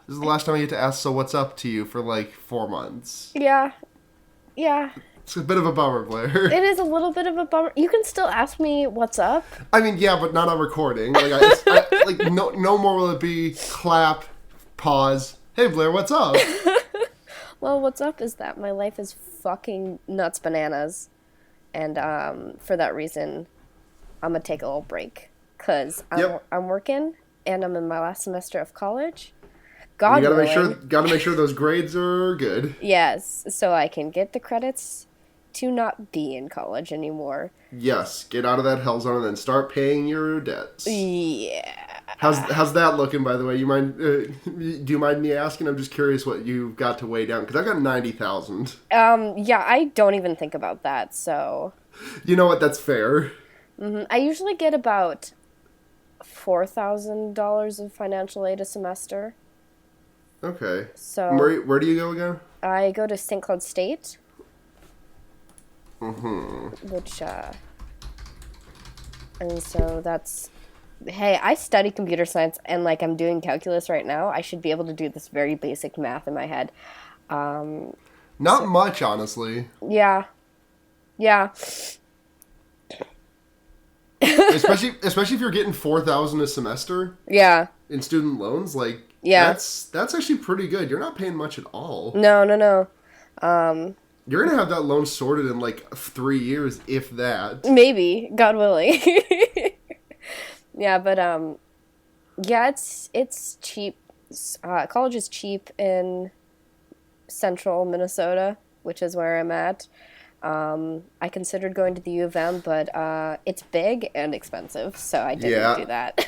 This is the last time I get to ask, so what's up to you for like 4 months. Yeah. It's a bit of a bummer, Blair. It is a little bit of a bummer. You can still ask me what's up. I mean, yeah, but not on recording. No more will it be clap, pause. Hey, Blair, what's up? Well, what's up is that my life is fucking nuts bananas. And for that reason, I'm going to take a little break. Because I'm working, and I'm in my last semester of college. God willing. Gotta make sure those grades are good. Yes, so I can get the credits to not be in college anymore. Yes, get out of that hell zone and then start paying your debts. Yeah. How's that looking, by the way? You mind? Do you mind me asking? I'm just curious what you've got to weigh down because I got 90,000. Yeah, I don't even think about that. So. You know what? That's fair. Mm-hmm. I usually get about $4,000 of financial aid a semester. Okay. So. Where do you go again? I go to St. Cloud State. Mm-hmm. Which, and so that's, hey, I study computer science and, like, I'm doing calculus right now. I should be able to do this very basic math in my head. Not much, honestly. Yeah. especially if you're getting 4,000 a semester. Yeah. In student loans, like, yeah. That's actually pretty good. You're not paying much at all. No. You're going to have that loan sorted in, like, 3 years, if that. Maybe, God willing. Yeah, but, yeah, it's cheap. College is cheap in central Minnesota, which is where I'm at. I considered going to the U of M, but it's big and expensive, so I didn't do that.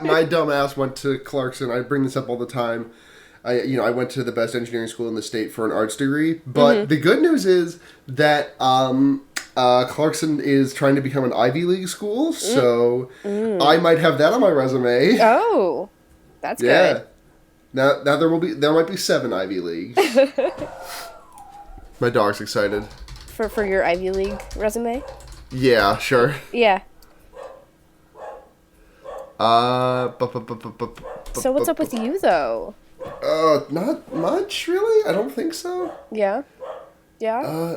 My dumb ass went to Clarkson. I bring this up all the time. I went to the best engineering school in the state for an arts degree. But the good news is that Clarkson is trying to become an Ivy League school, so I might have that on my resume. Oh, that's good. Now there might be 7 Ivy Leagues. My dog's excited. For your Ivy League resume? Yeah, sure. Yeah. So what's up with you, though? Not much, really. I don't think so. Yeah? Yeah.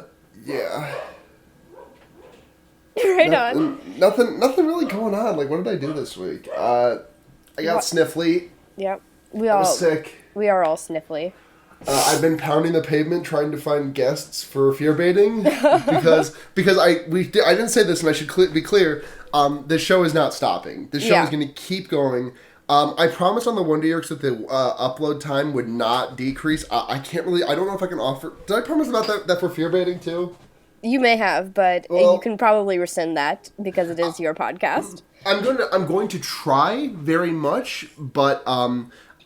Right on. Nothing really going on. Like, what did I do this week? I got sniffly. Yep. I was sick. We are all sniffly. I've been pounding the pavement trying to find guests for fear baiting because I didn't say this and I should be clear. This show is not stopping. This show is going to keep going. I promised on the Wonder Years that the upload time would not decrease. I can't really. I don't know if I can offer. Did I promise about that for fear baiting too? You may have, but you can probably rescind that because it is your podcast. I'm going to try very much, but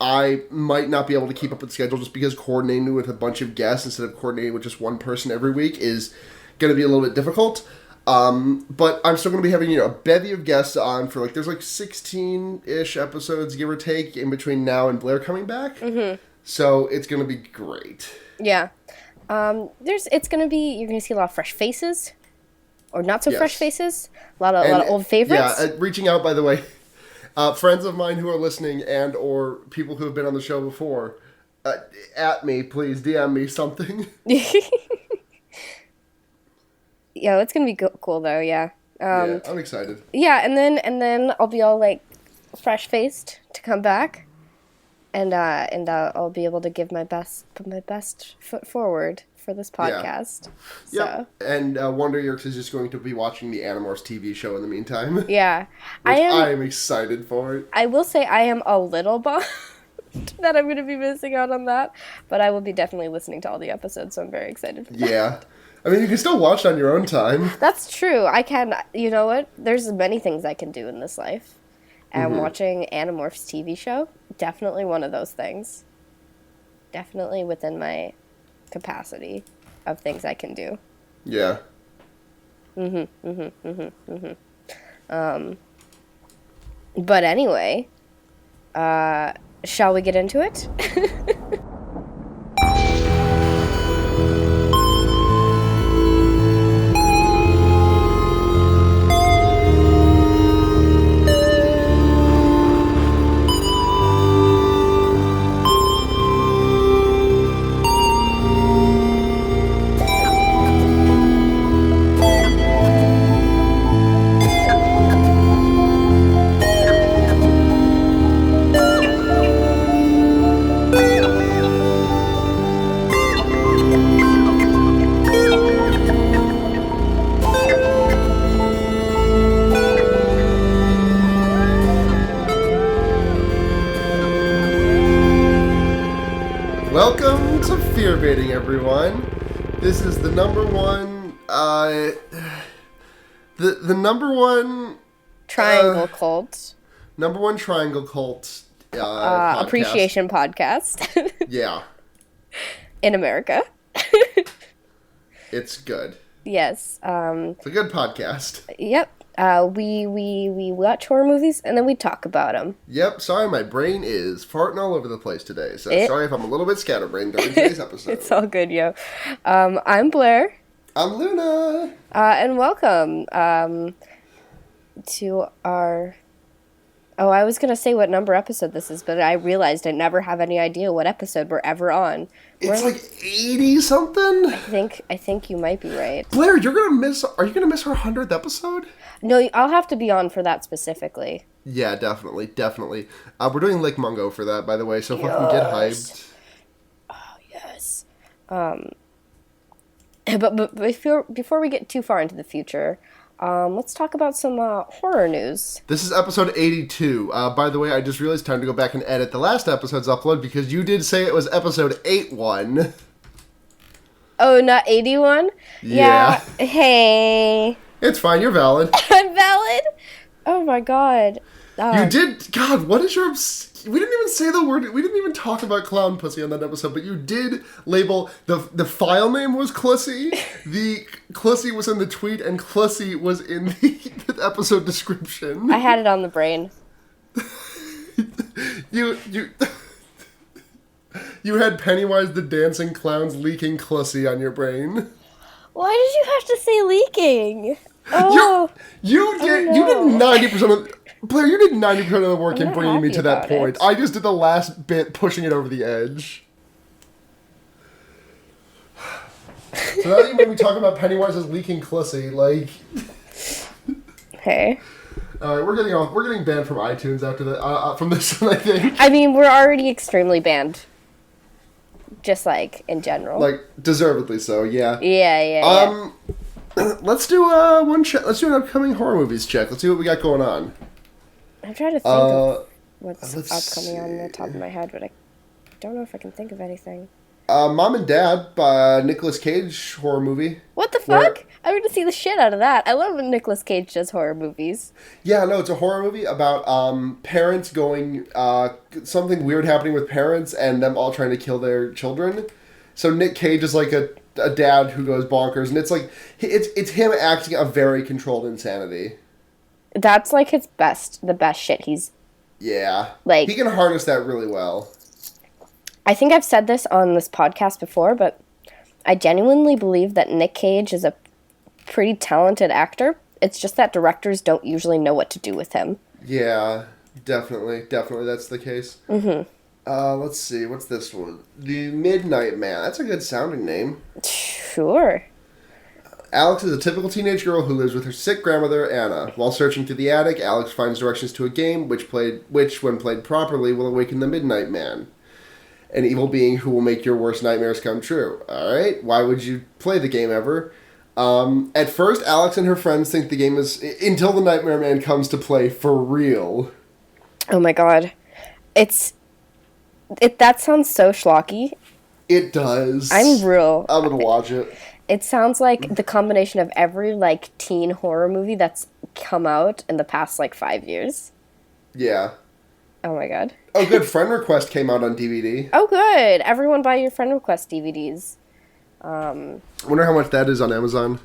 I might not be able to keep up with the schedule just because coordinating with a bunch of guests instead of coordinating with just one person every week is going to be a little bit difficult. But I'm still going to be having, a bevy of guests on for there's 16-ish episodes, give or take, in between now and Blair coming back. Mm-hmm. So it's going to be great. Yeah. You're going to see a lot of fresh faces or not so fresh faces. A lot of old favorites. Yeah. Reaching out, by the way. Friends of mine who are listening and or people who have been on the show before, at me, please, DM me something. Yeah, it's going to be cool, though, yeah. Yeah, I'm excited. Yeah, and then I'll be all, fresh-faced to come back, and I'll be able to put my best foot forward for this podcast. Yeah. Yep. And Wonder Years is just going to be watching the Animorphs TV show in the meantime. Yeah. I am excited for it. I will say I am a little bummed that I'm going to be missing out on that, but I will be definitely listening to all the episodes, so I'm very excited for that. Yeah. I mean, you can still watch it on your own time. That's true. I can, you know what? There's many things I can do in this life. And watching Animorphs TV show, definitely one of those things. Definitely within my capacity of things I can do. Yeah. But anyway, shall we get into it? Welcome to Fear Baiting, everyone. This is the number one, the number one Triangle cult. number one triangle cult podcast. Appreciation podcast. Yeah, In America. it's good. Yes. It's a good podcast. Yep. We watch horror movies and then we talk about them. Yep. Sorry, my brain is farting all over the place today. So sorry if I'm a little bit scatterbrained during today's episode. It's all good, yo. I'm Blair. I'm Luna. And welcome to our... Oh, I was going to say what number episode this is, but I realized I never have any idea what episode we're ever on. It's like 80-something? I think you might be right. Blair, are you going to miss our 100th episode? No, I'll have to be on for that specifically. Yeah, definitely. We're doing Lake Mungo for that, by the way, so fucking get hyped. Oh, yes. But before we get too far into the future... let's talk about some horror news. This is episode 82. By the way, I just realized time to go back and edit the last episode's upload because you did say it was episode 81. Oh, not 81? Yeah. Hey. It's fine, you're valid. I'm valid? Oh my god. You did... God, what is your... We didn't even say the word... We didn't even talk about clown pussy on that episode, but you did label... The file name was Clussy, the Clussy was in the tweet, and Clussy was in the episode description. I had it on the brain. You had Pennywise the Dancing Clown's leaking Clussy on your brain. Why did you have to say leaking? Oh. You did 90% of... Blair, you did 90% of the work in bringing me to that point. I just did the last bit, pushing it over the edge. So now that you made me talk about Pennywise's leaking Clussy, like... Hey. Alright, we're getting banned from iTunes after from this one, I think. I mean, we're already extremely banned. Just, like, in general. Like, deservedly so, yeah. Yeah. Let's do let's do an upcoming horror movies check. Let's see what we got going on. I'm trying to think of what's upcoming on the top see. of my head, but I don't know if I can think of anything. Mom and Dad, Nicolas Cage horror movie. What the fuck? I'm going to see the shit out of that. I love when Nicolas Cage does horror movies. Yeah, no, it's a horror movie about parents going, something weird happening with parents and them all trying to kill their children. So Nick Cage is like a dad who goes bonkers, and it's like, it's him acting a very controlled insanity. That's like the best shit he's... Yeah. Like... He can harness that really well. I think I've said this on this podcast before, but I genuinely believe that Nick Cage is a pretty talented actor. It's just that directors don't usually know what to do with him. Yeah, definitely that's the case. Mm-hmm. Let's see, what's this one? The Midnight Man. That's a good sounding name. Sure. Alex is a typical teenage girl who lives with her sick grandmother, Anna. While searching through the attic, Alex finds directions to a game which, when played properly, will awaken the Midnight Man, an evil being who will make your worst nightmares come true. Alright, why would you play the game ever? At first, Alex and her friends think the game is... Until the Nightmare Man comes to play for real. Oh my god. That sounds so schlocky. It does. I'm gonna watch it. It sounds like the combination of every, like, teen horror movie that's come out in the past, like, 5 years. Yeah. Oh my god. Oh, good. Friend Request came out on DVD. Oh, good. Everyone buy your Friend Request DVDs. I wonder how much that is on Amazon.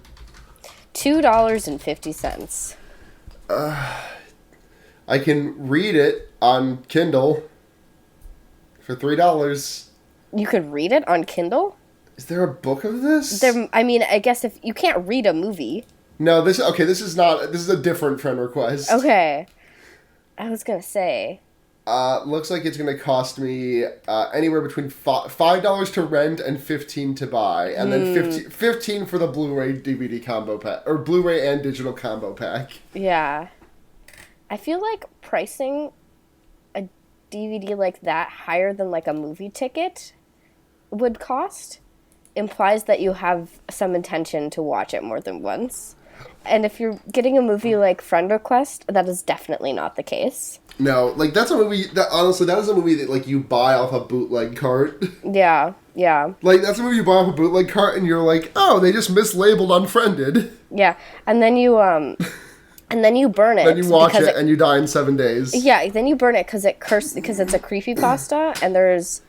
$2.50. I can read it on Kindle for $3. You could read it on Kindle? Is there a book of this? I mean, I guess if you can't read a movie. No, this is a different Friend Request. Okay. I was gonna say. Looks like it's gonna cost me anywhere between $5 to rent and $15 to buy, and then $15 for the Blu-ray DVD combo pack, or Blu-ray and digital combo pack. Yeah. I feel like pricing a DVD like that higher than like a movie ticket would cost implies that you have some intention to watch it more than once. And if you're getting a movie like Friend Request, that is definitely not the case. No, like that's a movie that honestly that is a movie that like you buy off a bootleg cart. Yeah, yeah. Like that's a movie you buy off a bootleg cart and you're like, oh, they just mislabeled Unfriended. Yeah, and then you burn it. Then you watch it and you die in 7 days. Yeah, then you burn it because it's a creepypasta and there's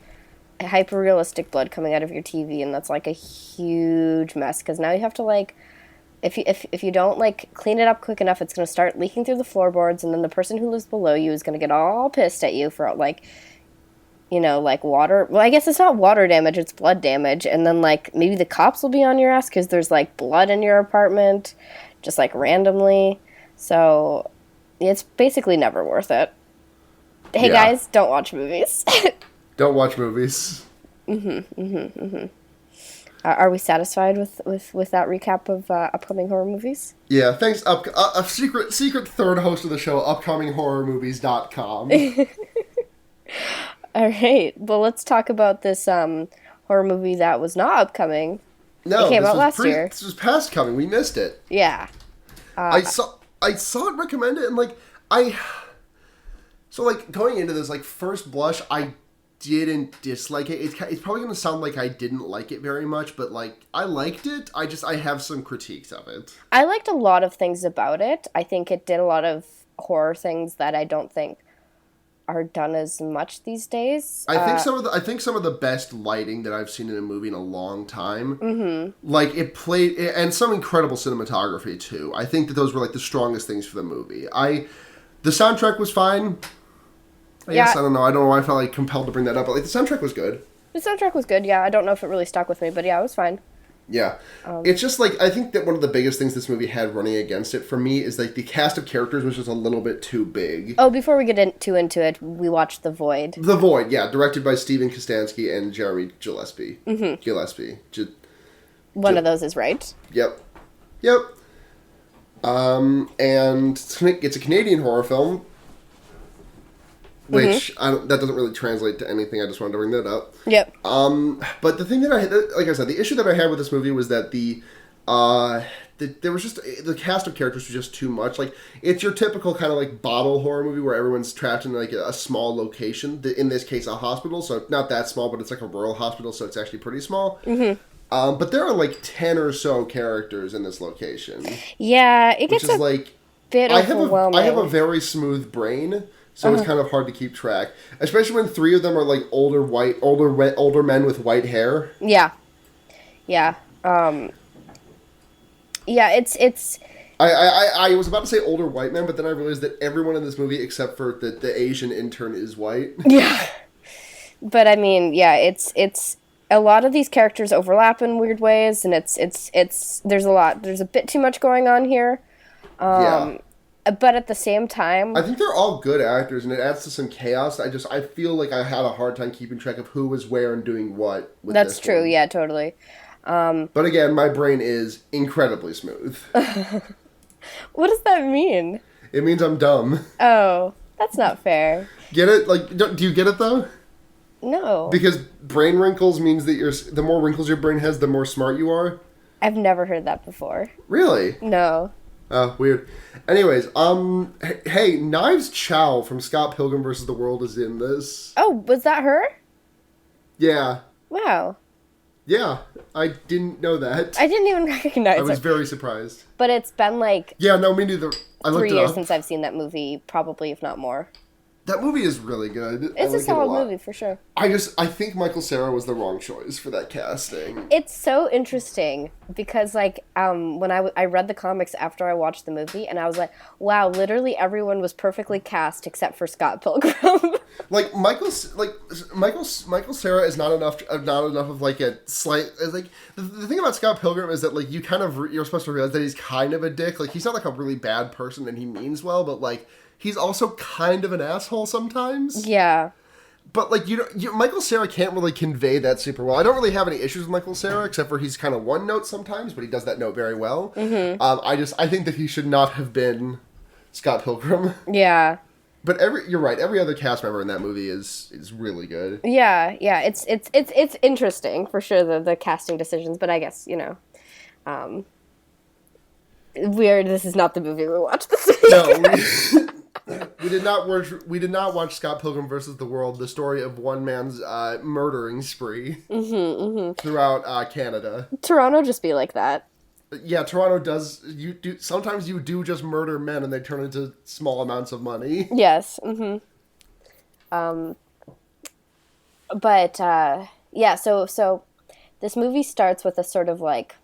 hyper realistic blood coming out of your TV and that's like a huge mess because now you have to like. If you don't, like, clean it up quick enough, it's going to start leaking through the floorboards, and then the person who lives below you is going to get all pissed at you for, like, you know, like, water. Well, I guess it's not water damage, it's blood damage. And then, like, maybe the cops will be on your ass because there's, like, blood in your apartment, just, like, randomly. So, it's basically never worth it. Hey, guys, don't watch movies. Don't watch movies. Are we satisfied with that recap of upcoming horror movies? Yeah, thanks. A secret third host of the show, upcominghorrormovies.com. All right. Well, let's talk about this horror movie that was not upcoming. No, it came out last year. This was past coming. We missed it. Yeah. I saw it recommended, and like so like going into this, like first blush, I didn't dislike it. It's probably going to sound like I didn't like it very much, but like I liked it. I have some critiques of it. I liked a lot of things about it. I think it did a lot of horror things that I don't think are done as much these days. I think some of the best lighting that I've seen in a movie in a long time. Mm-hmm. Like it played, and some incredible cinematography too. I think that those were like the strongest things for the movie. The soundtrack was fine. I guess, I don't know. I don't know why I felt like compelled to bring that up, but like the soundtrack was good. The soundtrack was good, yeah. I don't know if it really stuck with me, but yeah, it was fine. Yeah. It's just like, I think that one of the biggest things this movie had running against it for me is like the cast of characters was just a little bit too big. Oh, before we get into it, we watched The Void. The Void, yeah. Directed by Stephen Kostansky and Jeremy Gillespie. Mm-hmm. Gillespie. One of those is right. Yep. And it's a Canadian horror film. Which, that doesn't really translate to anything. I just wanted to bring that up. Yep. But the thing that like I said, the issue that I had with this movie was that there was just, the cast of characters was just too much. Like, it's your typical kind of like bottle horror movie where everyone's trapped in like a small location. In this case, a hospital. So not that small, but it's like a rural hospital, so it's actually pretty small. Mm-hmm. But there are like 10 or so characters in this location. Yeah, it gets bit overwhelming. I have a very smooth brain. So it's kind of hard to keep track, especially when 3 of them are like older men with white hair. Yeah. It's. I was about to say older white men, but then I realized that everyone in this movie except for the Asian intern is white. Yeah, but I mean, yeah, it's a lot of these characters overlap in weird ways, and it's there's a bit too much going on here. Yeah. But at the same time, I think they're all good actors, and it adds to some chaos. I feel like I had a hard time keeping track of who was where and doing what. That's true. Yeah, totally. But again, my brain is incredibly smooth. What does that mean? It means I'm dumb. Oh, that's not fair. Get it? Like, do you get it though? No. Because brain wrinkles means that the more wrinkles your brain has, the more smart you are. I've never heard that before. Really? No. Oh, weird. Anyways, hey, Knives Chow from Scott Pilgrim vs. the World is in this. Oh, was that her? Yeah. Wow. Yeah, I didn't know that. I didn't even recognize her. I was very surprised. But it's been like... Yeah, no, me neither. I looked 3 years since I've seen that movie, probably, if not more. That movie is really good. It's a solid movie, for sure. I think Michael Cera was the wrong choice for that casting. It's so interesting because, like, when I read the comics after I watched the movie, and I was like, wow, literally everyone was perfectly cast except for Scott Pilgrim. Like Michael Cera is not enough of like a slight like the thing about Scott Pilgrim is that like you're supposed to realize that he's kind of a dick. Like he's not like a really bad person and he means well, but like he's also kind of an asshole sometimes. Yeah. But like Michael Cera can't really convey that super well. I don't really have any issues with Michael Cera except for he's kind of one note sometimes, but he does that note very well. Mm-hmm. I think that he should not have been Scott Pilgrim. Yeah. But you're right. Every other cast member in that movie is really good. Yeah. It's interesting for sure the casting decisions, but I guess weird. This is not the movie we watched this week. No. We did not watch Scott Pilgrim versus the World, the story of one man's murdering spree throughout Canada. Toronto just be like that. Yeah, Toronto does. Sometimes you do just murder men and they turn into small amounts of money. Yes. But yeah, so this movie starts with a sort of like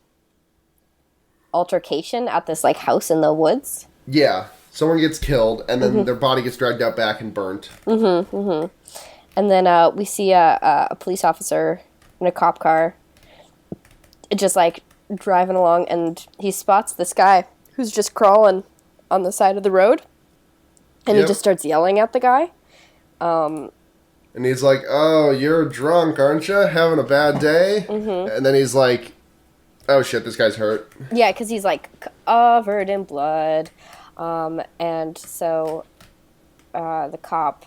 altercation at this like house in the woods. Yeah, someone gets killed and then their body gets dragged out back and burnt. And then we see a police officer in a cop car, just like driving along, and he spots this guy who's just crawling on the side of the road, and he just starts yelling at the guy. And he's like, "Oh, you're drunk, aren't you? Having a bad day?" And then he's like, "Oh shit, this guy's hurt." Yeah, because he's like covered in blood, and so the cop,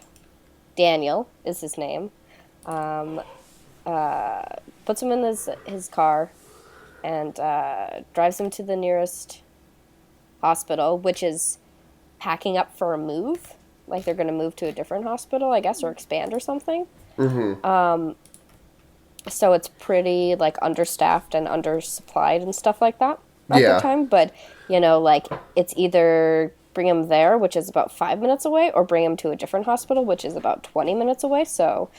Daniel is his name, puts him in his car and drives him to the nearest hospital, which is packing up for a move. Like they're going to move to a different hospital, I guess, or expand or something. So it's pretty like understaffed and undersupplied and stuff like that at the time. But, you know, like it's either bring him there, which is about 5 minutes away, or bring him to a different hospital, which is about 20 minutes away. So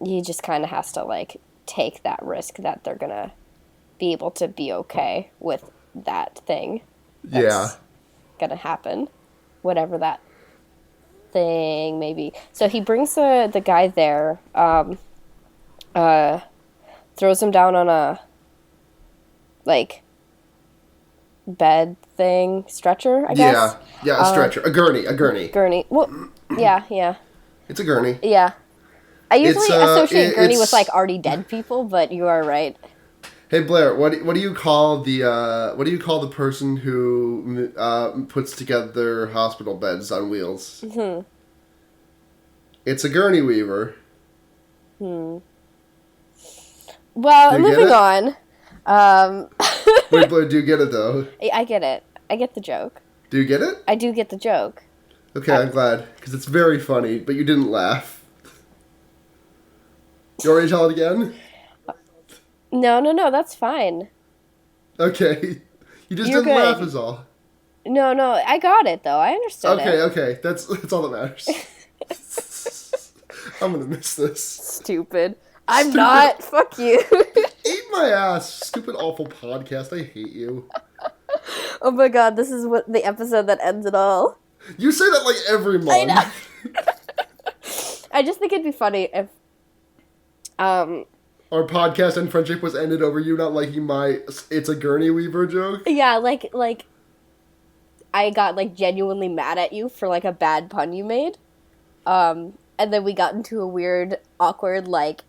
he just kind of has to like take that risk that they're going to be able to be okay with that thing that's going to happen, whatever that thing maybe. So he brings the guy there, throws him down on a like bed thing, stretcher, I guess. Yeah, a stretcher, a gurney. Well, yeah. It's a gurney. Yeah, I usually associate gurney with like already dead people, but you are right. Hey Blair, what do you call the person who puts together hospital beds on wheels? It's a gurney weaver. Well, moving on. Wait, Blair, do you get it though? I get it. I get the joke. Do you get it? I do get the joke. Okay, I'm glad, because it's very funny, but you didn't laugh. You want me to tell it again? No, that's fine. Okay. You just didn't laugh is all. No, I got it, though. I understood it. Okay. That's all that matters. I'm gonna miss this. Stupid. I'm not. Fuck you. Eat my ass. Stupid, awful podcast. I hate you. Oh my god, this is what the episode that ends it all. You say that like every month. I know. I just think it'd be funny if... our podcast and friendship was ended over you not liking my "it's a gurney weaver" joke. Yeah, like I got like genuinely mad at you for like a bad pun you made, and then we got into a weird, awkward like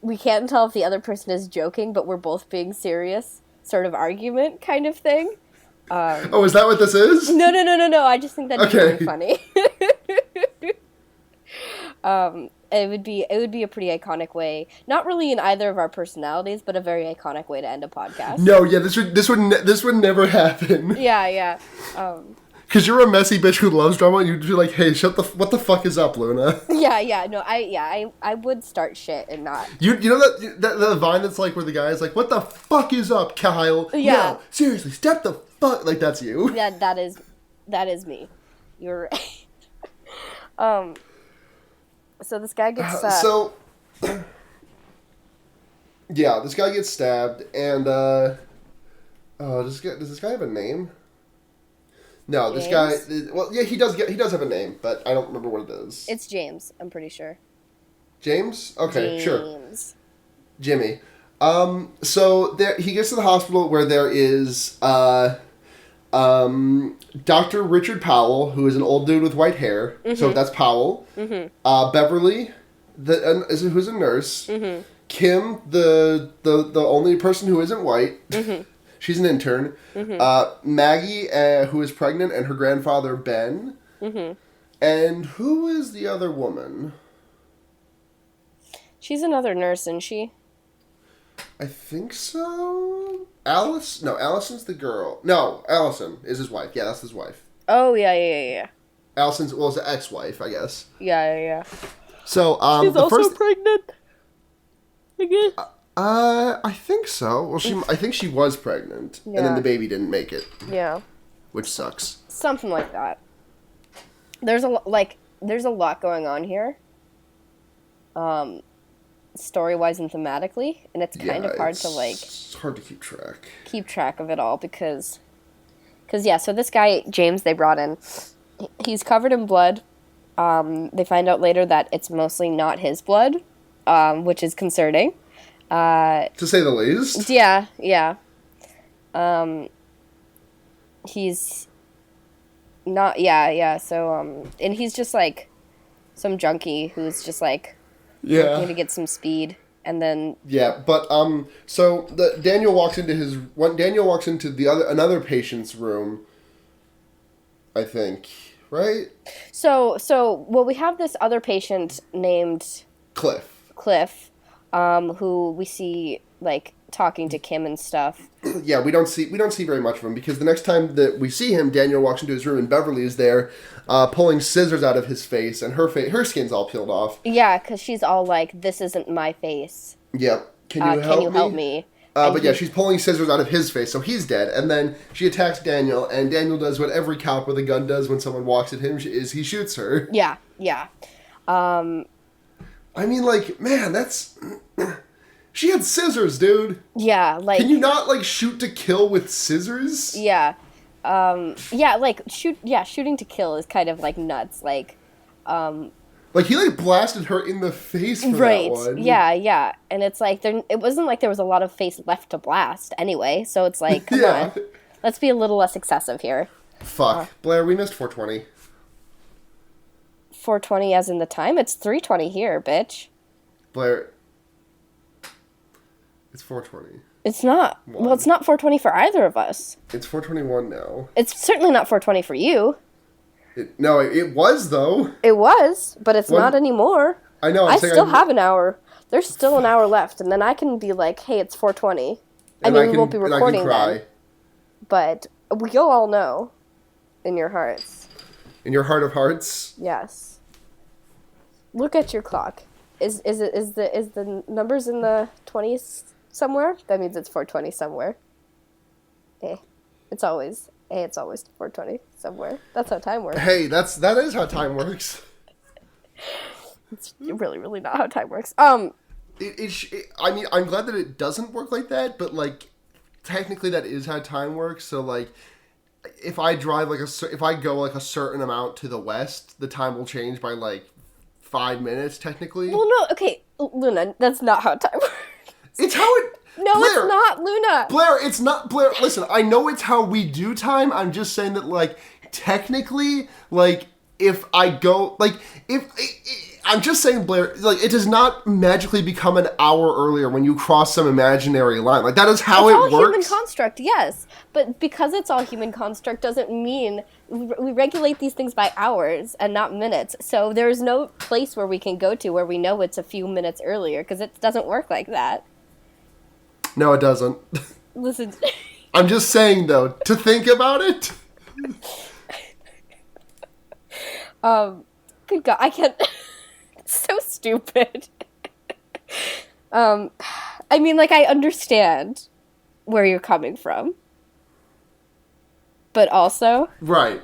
we can't tell if the other person is joking, but we're both being serious sort of argument kind of thing. Oh, is that what this is? No. I just think that'd be really funny. It would be a pretty iconic way, not really in either of our personalities, but a very iconic way to end a podcast. No, yeah, this would never happen. Yeah. Because you're a messy bitch who loves drama, and you'd be like, "Hey, what the fuck is up, Luna?" Yeah. No, I would start shit and not. You know that the vine that's like where the guy is like, "What the fuck is up, Kyle?" Yeah. No, seriously, step the fuck. Like that's you. Yeah, that is me. You're right. So this guy gets... this guy gets stabbed, and, does this guy have a name? No, James? This guy... Well, yeah, he does have a name, but I don't remember what it is. It's James, I'm pretty sure. James? Okay, James. Sure. Jimmy. So he gets to the hospital where there is, Dr. Richard Powell, who is an old dude with white hair. So that's Powell. Beverly, who's a nurse. Kim, the only person who isn't white. She's an intern. Maggie, who is pregnant, and her grandfather, Ben. And who is the other woman? She's another nurse, isn't she? I think so. Alice? No, Allison's the girl. No, Allison is his wife. Yeah, that's his wife. Oh, yeah. Allison's, well, it's the ex-wife, I guess. Yeah. So, She's also pregnant. I guess. I think so. Well, I think she was pregnant, and then the baby didn't make it. Yeah. Which sucks. Something like that. There's a lot going on here. Story-wise and thematically, and it's kind of hard to It's hard to keep track of it all because so this guy James they brought in, he's covered in blood. They find out later that it's mostly not his blood, which is concerning. To say the least. Yeah. He's not. Yeah. So and he's just like some junkie who's just like looking to get some speed, and then but so Daniel walks into another patient's room, I think, right? So we have this other patient named Cliff, who we see like talking to Kim and stuff. Yeah, we don't see very much of him because the next time that we see him, Daniel walks into his room and Beverly is there, pulling scissors out of his face, and her skin's all peeled off. Yeah, because she's all like, "This isn't my face." Yeah, can you help me? But she's pulling scissors out of his face, so he's dead. And then she attacks Daniel, and Daniel does what every cop with a gun does when someone walks at him: he shoots her. Yeah. I mean, like, man, that's. She had scissors, dude. Yeah, like... Can you not, like, shoot to kill with scissors? Yeah. Shooting to kill is kind of, like, nuts. Like, Like, he, like, blasted her in the face for that one. Yeah. And it's like, it wasn't like there was a lot of face left to blast anyway. So it's like, come on. Let's be a little less excessive here. Fuck. Blair, we missed 420. 420 as in the time? It's 3:20 here, bitch. Blair... It's 4:20. It's not. Well, it's not 4:20 for either of us. It's 4:21 now. It's certainly not 4:20 for you. It was, though. It was, but it's not anymore. I know. I still have an hour. There's still an hour left, and then I can be like, hey, it's 4:20. I mean, we won't be recording then. But you'll all know in your hearts. In your heart of hearts? Yes. Look at your clock. Is the numbers in the 20s somewhere? That means it's 4:20 somewhere. It's always 4:20 somewhere. That's how time works. Hey, that is how time works. It's really, really not how time works. I mean, I'm glad that it doesn't work like that, but like, technically that is how time works. So like, if I drive if I go like a certain amount to the west, the time will change by like 5 minutes technically. Well, no, okay, Luna, that's not how time works. It's how it... No, Blair, it's not, Luna. Blair, it's not... Blair, listen, I know it's how we do time. I'm just saying that, like, technically, like, if I go... Like, I'm just saying, Blair, like, it does not magically become an hour earlier when you cross some imaginary line. Like, that is how it works. It's all human construct, yes. But because it's all human construct doesn't mean... We regulate these things by hours and not minutes. So there's no place where we can go to where we know it's a few minutes earlier, because it doesn't work like that. No, it doesn't. Listen. I'm just saying, though, to think about it. Good God, I can't... It's so stupid. I mean, like, I understand where you're coming from. But also... Right.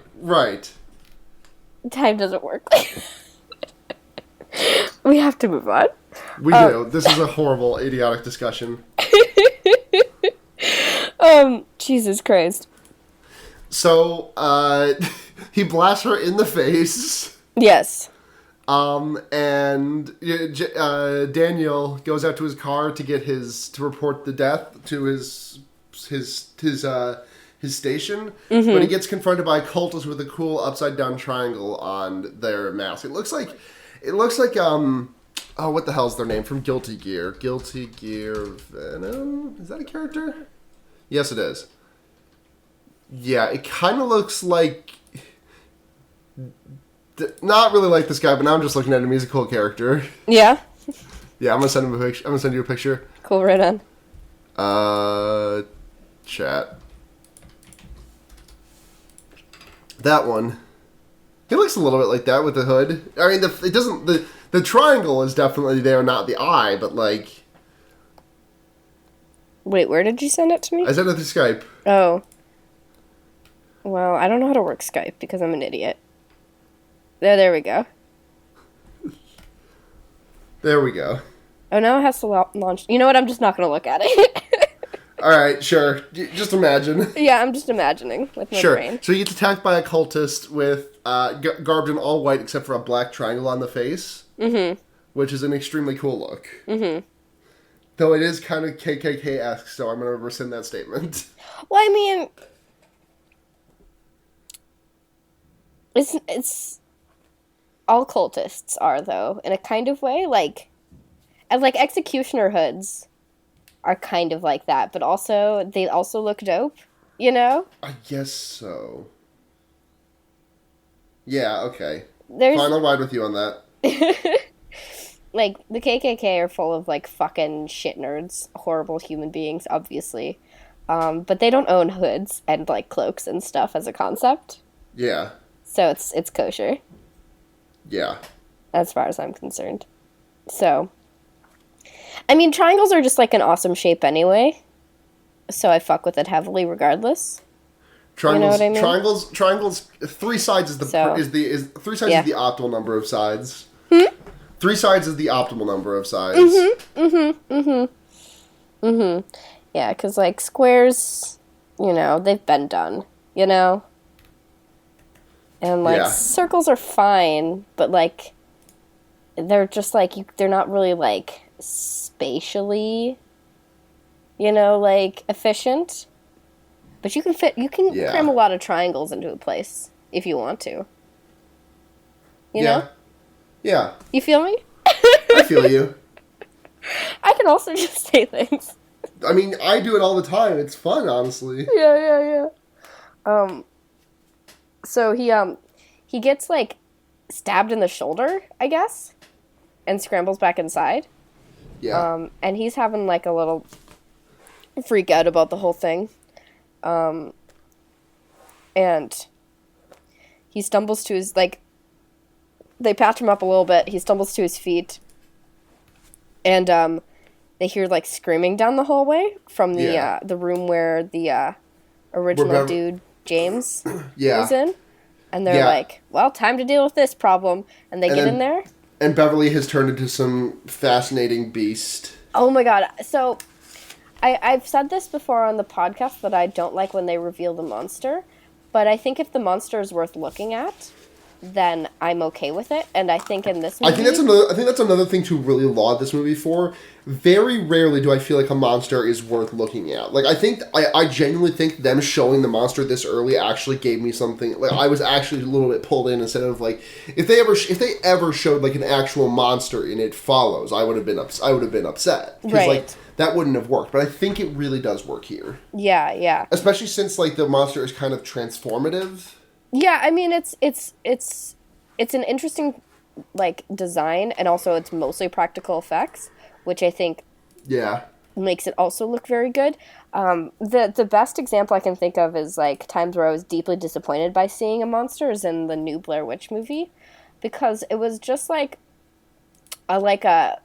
Time doesn't work like that. We have to move on. We do. This is a horrible, idiotic discussion. Jesus Christ. So, he blasts her in the face. Yes. And Daniel goes out to his car to report the death to his station, but he gets confronted by cultists with a cool upside down triangle on their mask. It looks like what the hell's their name from Guilty Gear? Guilty Gear Venom? Is that a character? Yes, it is. Yeah, it kind of looks like... Not really like this guy, but now I'm just looking at him. He's a cool character. Yeah? Yeah, I'm gonna send him a picture. I'm gonna send you a picture. Cool, right on. Chat. That one. He looks a little bit like that with the hood. I mean, the triangle is definitely there, not the eye, but like... Wait, where did you send it to me? I sent it through Skype. Oh. Well, I don't know how to work Skype because I'm an idiot. There we go. There we go. Oh, now it has to launch. You know what? I'm just not going to look at it. Alright, sure. Just imagine. Yeah, I'm just imagining with my brain. So he gets attacked by a cultist with garbed in all white except for a black triangle on the face. Mm-hmm. Which is an extremely cool look. Mm-hmm. Though it is kind of KKK-esque, so I'm going to rescind that statement. Well, I mean... It's... All cultists are, though, in a kind of way. And executioner hoods are kind of like that, but also, they also look dope, you know? I guess so. Yeah, okay. Fine, I'll ride with you on that. The KKK are full of, fucking shit nerds, horrible human beings, obviously. But they don't own hoods and, cloaks and stuff as a concept. Yeah. So it's kosher. Yeah. As far as I'm concerned. So... I mean, triangles are just, an awesome shape anyway. So I fuck with it heavily regardless. Triangles, you know what I mean? Triangles, three sides is the optimal number of sides. 3 sides is the optimal number of sides. Yeah, because, squares, they've been done, And, circles are fine, but, they're just, they're not really, spatially, efficient. But you can cram a lot of triangles into a place if you want to. You know? Yeah. You feel me? I feel you. I can also just say things. I mean, I do it all the time. It's fun, honestly. Yeah. So he gets, stabbed in the shoulder, I guess, and scrambles back inside. Yeah. And he's having, a little freak out about the whole thing. And he stumbles to his, they patch him up a little bit. He stumbles to his feet. And, they hear, screaming down the hallway from the room where the, original dude, James, was in. And they're like, well, time to deal with this problem. And they get in there. And Beverly has turned into some fascinating beast. Oh my god. So, I've said this before on the podcast that I don't like when they reveal the monster. But I think if the monster is worth looking at, then I'm okay with it. And I think in this movie... I think that's another thing to really laud this movie for. Very rarely do I feel like a monster is worth looking at. I genuinely think them showing the monster this early actually gave me something. I was actually a little bit pulled in instead of if they ever showed an actual monster and it follows, I would have been upset. Because that wouldn't have worked. But I think it really does work here. Yeah. Especially since the monster is kind of transformative. Yeah, I mean it's an interesting design, and also it's mostly practical effects, which I think makes it also look very good. The best example I can think of is times where I was deeply disappointed by seeing a monster is in the new Blair Witch movie, because it was just a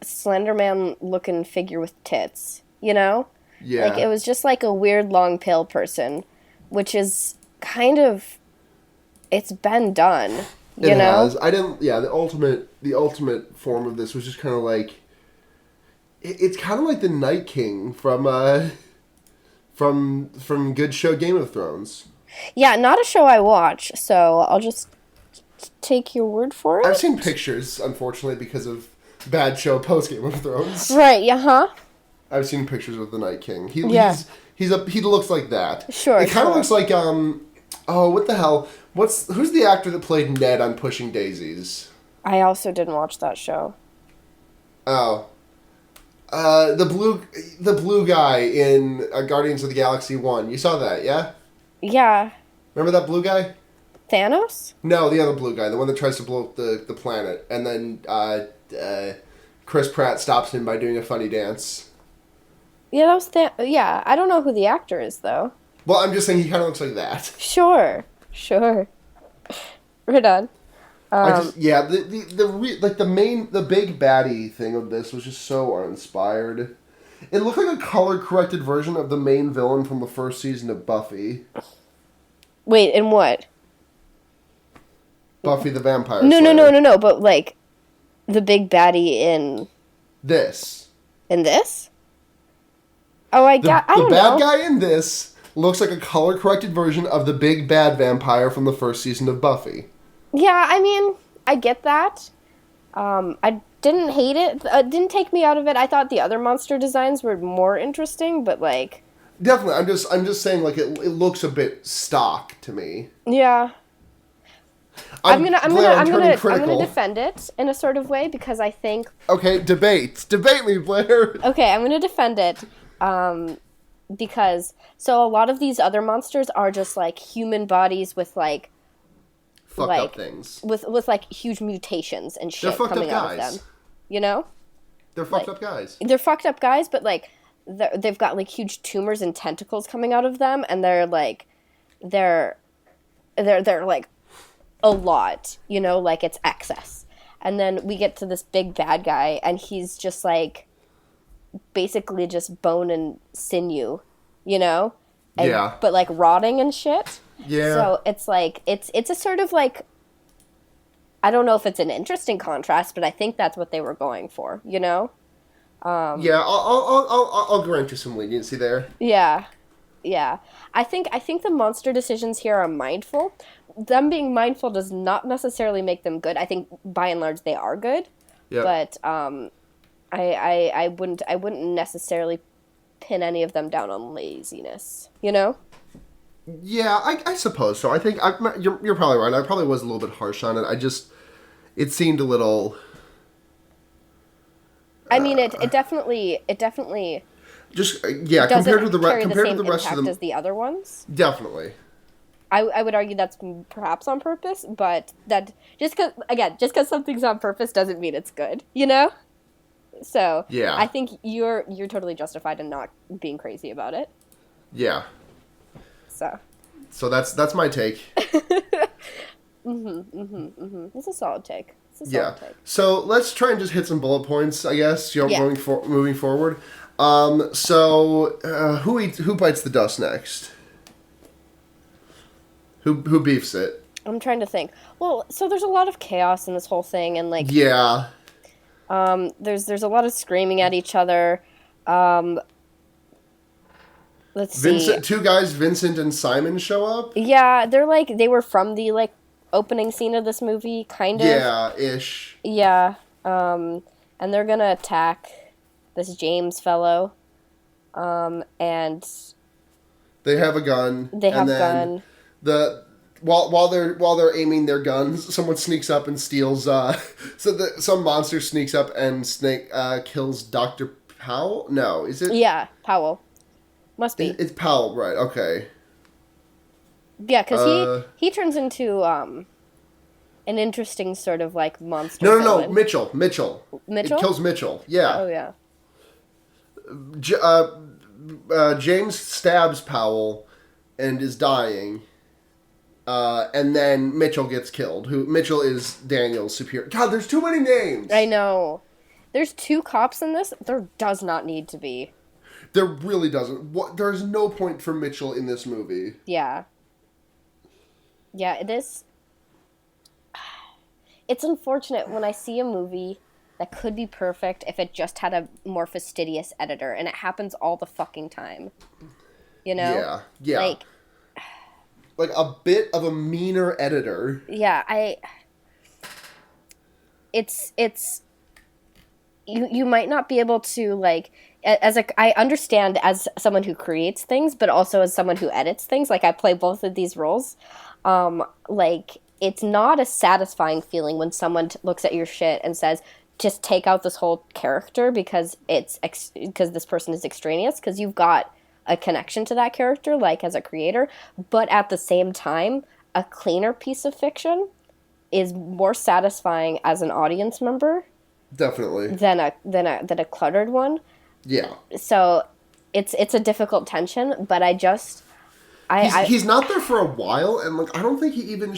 Slender Man looking figure with tits, Yeah. It was just a weird long pale person, which is kind of... It's been done, you know? Has. I didn't... Yeah, the ultimate form of this was just kind of it's kind of like the Night King from good show Game of Thrones. Yeah, not a show I watch, so I'll just take your word for it. I've seen pictures, unfortunately, because of bad show post Game of Thrones. Right, yeah, I've seen pictures of the Night King. He looks like that. Sure. It kind of looks like what the hell? Who's the actor that played Ned on Pushing Daisies? I also didn't watch that show. Oh. The blue guy in Guardians of the Galaxy 1. You saw that, yeah? Yeah. Remember that blue guy? Thanos? No, the other blue guy, the one that tries to blow up the planet, and then Chris Pratt stops him by doing a funny dance. Yeah, that was yeah, I don't know who the actor is though. Well, I'm just saying he kind of looks like that. Sure. Right on. The big baddie thing of this was just so uninspired. It looked like a color corrected version of the main villain from the first season of Buffy. Wait, in what? Buffy the Vampire No, Slayer. no. But like, the big baddie in this. In this? Oh, I don't know. The bad guy in this looks like a color corrected version of the big bad vampire from the first season of Buffy. Yeah, I mean, I get that. I didn't hate it. It didn't take me out of it. I thought the other monster designs were more interesting, but like... Definitely, I'm just saying, like, it looks a bit stock to me. Yeah. I'm gonna defend it in a sort of way because I think... Okay, debate me, Blair. Okay, I'm gonna defend it, because... So a lot of these other monsters are just, like, human bodies with, like... Fucked up things. With like, huge mutations and shit coming out of them. You know? They're fucked up guys. They're fucked up guys, but, like, they've got, like, huge tumors and tentacles coming out of them, and they're, like... They're like, a lot, you know? Like, it's excess. And then we get to this big bad guy, and he's just, like... Basically just bone and sinew, you know? And, yeah. But, like, rotting and shit. Yeah. So it's like it's a sort of like, I don't know if it's an interesting contrast, but I think that's what they were going for, you know? Yeah, I'll grant you some leniency there. Yeah. I think the monster decisions here are mindful. Them being mindful does not necessarily make them good. I think by and large they are good. Yeah. But I wouldn't necessarily pin any of them down on laziness, you know? Yeah, I suppose so. I think you're probably right. I probably was a little bit harsh on it. It seemed a little. I mean, it definitely. Just compared to the rest of them, as the other ones. Definitely. I would argue that's perhaps on purpose, but that just because something's on purpose doesn't mean it's good, you know. So yeah, I think you're totally justified in not being crazy about it. Yeah. So that's my take. It's a solid take. Take. So let's try and just hit some bullet points, I guess. Moving forward. Who bites the dust next? Who beefs it? I'm trying to think. Well, so there's a lot of chaos in this whole thing, and like yeah. There's a lot of screaming at each other. Let's see. Two guys, Vincent and Simon, show up. Yeah, they were from the like opening scene of this movie, kind of. Yeah, ish. Yeah, and they're gonna attack this James fellow, and they have a gun. While they're aiming their guns, someone sneaks up and steals. Some monster sneaks up and kills Dr. Powell. No, is it? Yeah, Powell. Must be. It's Powell, right? Okay. Yeah, because he turns into an interesting sort of like monster. No, Mitchell. Mitchell. It kills Mitchell. Yeah. Oh yeah. James stabs Powell and is dying. And then Mitchell gets killed. Mitchell is Daniel's superior. God, there's too many names. I know. There's 2 cops in this. There does not need to be. There really doesn't. There's no point for Mitchell in this movie. Yeah. Yeah, it's unfortunate when I see a movie that could be perfect if it just had a more fastidious editor, and it happens all the fucking time. You know? Yeah. Like a bit of a meaner editor. Yeah, it's you might not be able to like I understand as someone who creates things, but also as someone who edits things. Like I play both of these roles. Like it's not a satisfying feeling when someone looks at your shit and says, "Just take out this whole character because because this person is extraneous," because you've got a connection to that character, like as a creator. But at the same time, a cleaner piece of fiction is more satisfying as an audience member. Definitely. Than a cluttered one. Yeah. So it's a difficult tension, but he's not there for a while, and like I don't think he even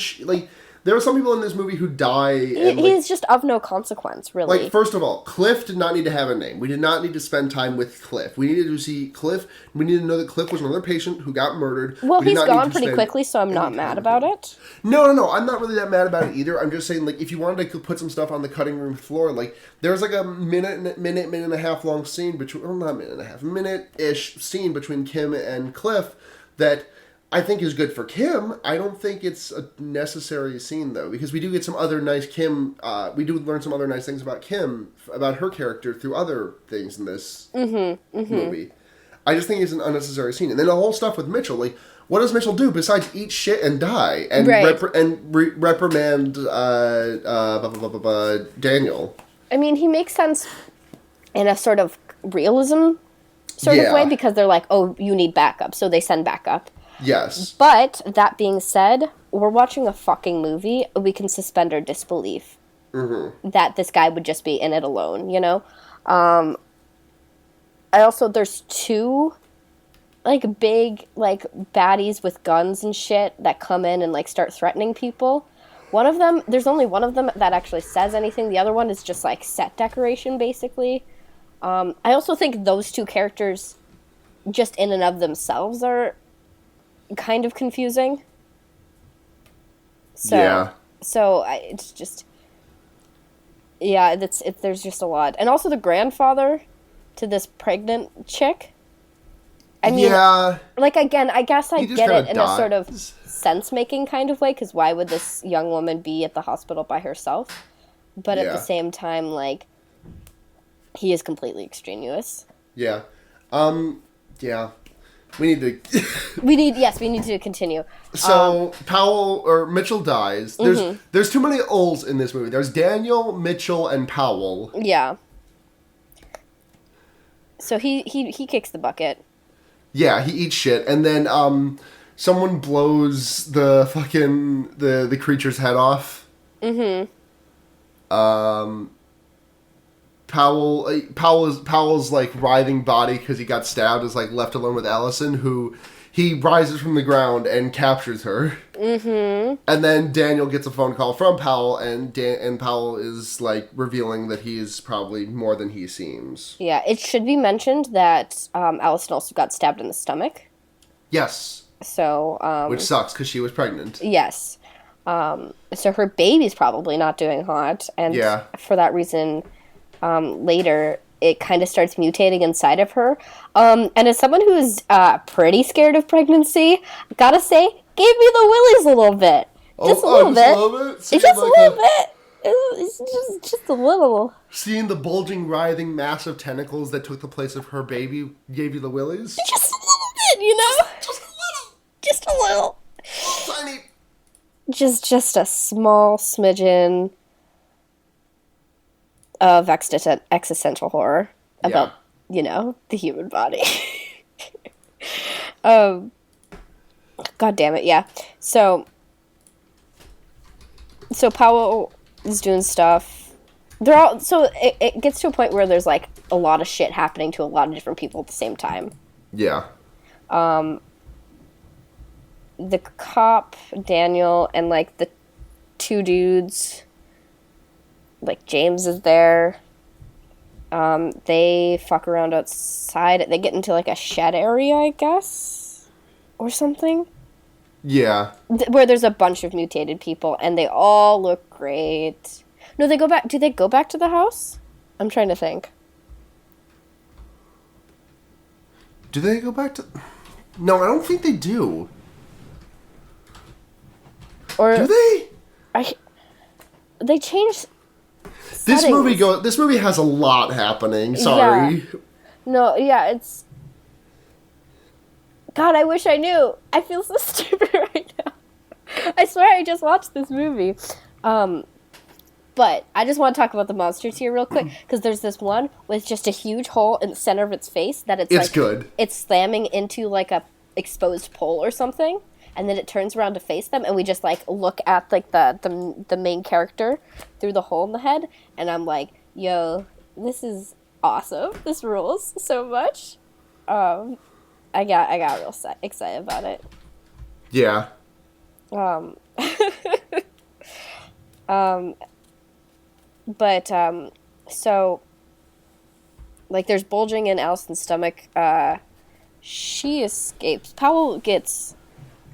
there are some people in this movie who die. He's just of no consequence, really. Like, first of all, Cliff did not need to have a name. We did not need to spend time with Cliff. We needed to see Cliff. We needed to know that Cliff was another patient who got murdered. Well, he's gone pretty quickly, so I'm not mad about it. No. I'm not really that mad about it either. I'm just saying, like, if you wanted to put some stuff on the cutting room floor, like, there's like a minute and a half long scene between, well, not a minute and a half, minute-ish scene between Kim and Cliff that I think is good for Kim. I don't think it's a necessary scene, though, because we do get some other nice Kim, we do learn some other nice things about Kim, about her character through other things in this movie. I just think it's an unnecessary scene. And then the whole stuff with Mitchell, like, what does Mitchell do besides eat shit and die and reprimand Daniel? I mean, he makes sense in a sort of realism of way, because they're like, oh, you need backup, so they send backup. Yes. But, that being said, we're watching a fucking movie. We can suspend our disbelief that this guy would just be in it alone, you know? There's two, like, big, like, baddies with guns and shit that come in and, like, start threatening people. One of them, there's only one of them that actually says anything. The other one is just, like, set decoration, basically. I also think those two characters, just in and of themselves, are kind of confusing. It's just, there's just a lot. And also the grandfather to this pregnant chick. I mean, like, again, I guess I get it in a sort of sense-making kind of way, because why would this young woman be at the hospital by herself? But at the same time, like, he is completely extraneous. Yeah. We need to... we need to continue. So, Mitchell dies. There's too many O's in this movie. There's Daniel, Mitchell, and Powell. Yeah. So he kicks the bucket. Yeah, he eats shit. And then, someone blows the fucking... the creature's head off. Powell's like writhing body because he got stabbed is like left alone with Allison, who he rises from the ground and captures her. And then Daniel gets a phone call from Powell, and Powell is like revealing that he is probably more than he seems. Yeah, it should be mentioned that Allison also got stabbed in the stomach. Yes. So which sucks because she was pregnant. Yes. So her baby's probably not doing hot, and for that reason. Later, it kind of starts mutating inside of her. And as someone who's pretty scared of pregnancy, gotta say, gave me the willies a little bit. Just a little bit. It's just a little bit. It's just a little. Seeing the bulging, writhing, massive tentacles that took the place of her baby gave you the willies? Just a little bit, you know? Just a little. Just a little. Tiny. Just a small smidgen of existential horror about, you know, the human body. God damn it, yeah. So Powell is doing stuff. They're all, so it gets to a point where there's, like, a lot of shit happening to a lot of different people at the same time. Yeah. The cop, Daniel, and, like, the two dudes... Like, James is there. They fuck around outside. They get into, like, a shed area, I guess? Or something? Yeah. Where there's a bunch of mutated people, and they all look great. No, they go back... Do they go back to the house? I'm trying to think. Do they go back to... No, I don't think they do. Or... Do they? They changed... This movie has a lot happening. Sorry. Yeah. No, yeah, it's... God, I wish I knew. I feel so stupid right now. I swear I just watched this movie. But I just want to talk about the monsters here real quick, because there's this one with just a huge hole in the center of its face that it's like... good. It's slamming into, like, a exposed pole or something. And then it turns around to face them, and we just, like, look at, like, the main character through the hole in the head, and I'm like, yo, this is awesome. This rules so much. I got real excited about it. Yeah. But so like there's bulging in Allison's stomach. She escapes. Powell gets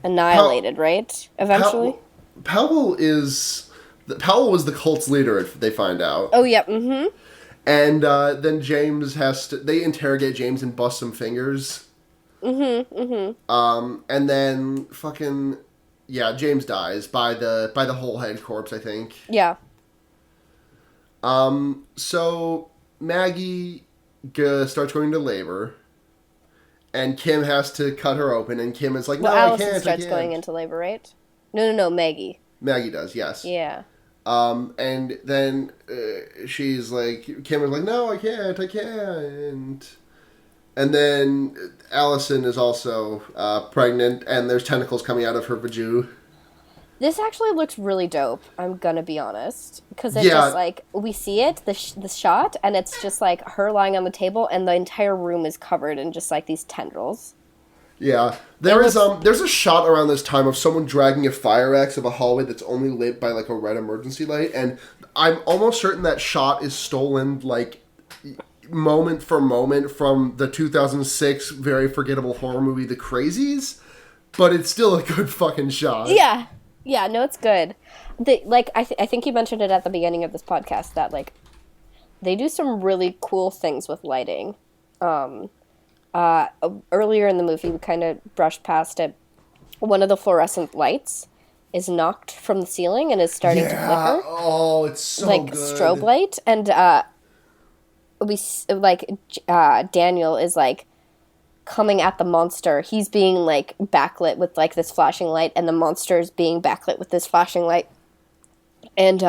annihilated, right? Eventually. Powell was the cult's leader. They find out. Oh yeah. Mm-hmm. And then James they interrogate James and bust some fingers. Mm-hmm. Mm-hmm. And then fucking James dies by the whole head corpse, I think. Yeah. So Maggie starts going to labor, and Kim has to cut her open, and Kim is like, "No, Allison I can't." starts going into labor, right? No, Maggie. Maggie does, yes. Yeah. And then she's like, Kim is like, "No, I can't. And then Allison is also pregnant, and there's tentacles coming out of her vagina. This actually looks really dope, I'm gonna be honest. Because it's just like, we see it, the shot, and it's just like her lying on the table, and the entire room is covered in just like these tendrils. Yeah. There's a shot around this time of someone dragging a fire axe of a hallway that's only lit by like a red emergency light, and I'm almost certain that shot is stolen like moment for moment from the 2006 very forgettable horror movie The Crazies, but it's still a good fucking shot. Yeah. Yeah, no, it's good. I think you mentioned it at the beginning of this podcast that, like, they do some really cool things with lighting. Earlier in the movie, we kind of brushed past it. One of the fluorescent lights is knocked from the ceiling and is starting to flicker. Oh, it's so like good. Strobe light. And Daniel is, like, coming at the monster. He's being like backlit with like this flashing light, and the monster is being backlit with this flashing light, and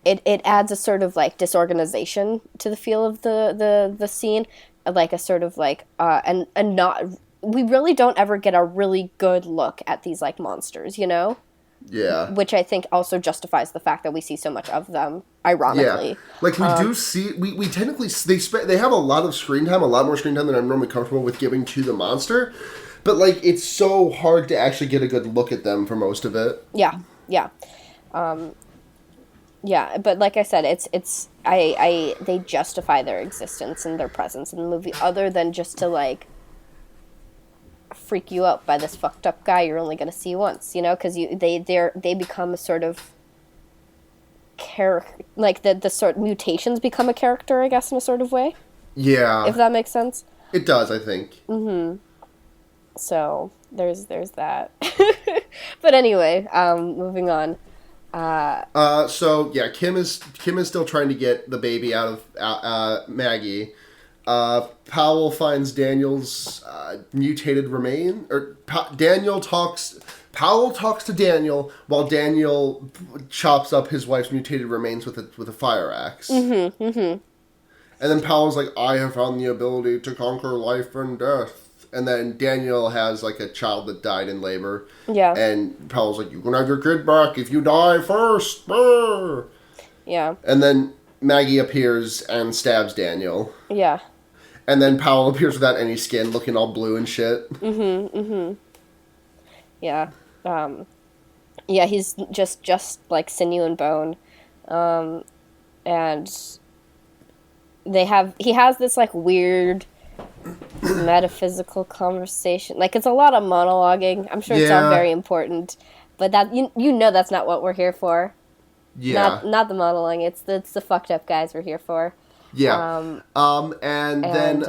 it adds a sort of like disorganization to the feel of the scene, like a sort of like and not, we really don't ever get a really good look at these like monsters, you know. Yeah. Which I think also justifies the fact that we see so much of them, ironically. Yeah. Like, we do see... We technically... They have a lot of screen time, a lot more screen time than I'm normally comfortable with giving to the monster. But, like, it's so hard to actually get a good look at them for most of it. Yeah. Yeah. Yeah, but like I said, they justify their existence and their presence in the movie, other than just to, like, freak you out by this fucked up guy you're only going to see once, you know, because they become a sort of character, like the sort mutations become a character, I guess, in a sort of way. Yeah, if that makes sense. It does, I think. So there's that. But anyway, moving on. So yeah, Kim is still trying to get the baby out of Maggie. Powell finds Daniel's mutated remain, or Powell talks to Daniel while Daniel chops up his wife's mutated remains with a fire axe. And then Powell's like, "I have found the ability to conquer life and death." And then Daniel has like a child that died in labor. Yeah. And Powell's like, "You can have your kid back if you die first." Brr. Yeah. And then Maggie appears and stabs Daniel. Yeah. And then Powell appears without any skin, looking all blue and shit. Yeah. Yeah, he's just like sinew and bone. And he has this like weird metaphysical conversation. Like, it's a lot of monologuing. I'm sure it's all very important, but that you know that's not what we're here for. Yeah. Not the monologuing. It's the fucked up guys we're here for. Yeah. And then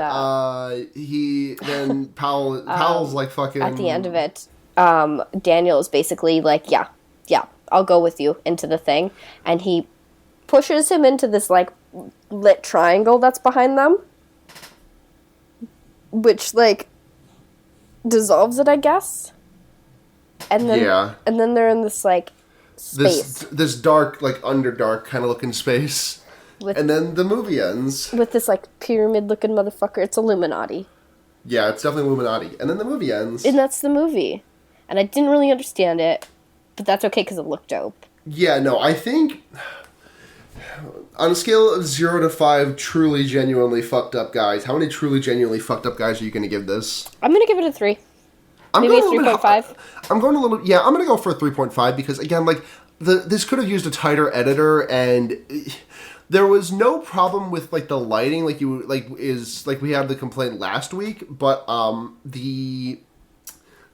Powell's like fucking... At the end of it, Daniel is basically like, yeah, I'll go with you into the thing. And he pushes him into this, like, lit triangle that's behind them. Which, like, dissolves it, I guess. And then they're in this, like, space. This dark, like, underdark kind of looking space. And then the movie ends. With this, like, pyramid-looking motherfucker. It's Illuminati. Yeah, it's definitely Illuminati. And then the movie ends. And that's the movie. And I didn't really understand it, but that's okay because it looked dope. Yeah, no, I think... On a scale of 0 to 5 truly, genuinely fucked up guys, how many truly, genuinely fucked up guys are you going to give this? I'm going to give it a 3. Maybe a 3.5? I'm going to go for a 3.5 because, again, like... this could have used a tighter editor, and there was no problem with like the lighting, like we had the complaint last week, but the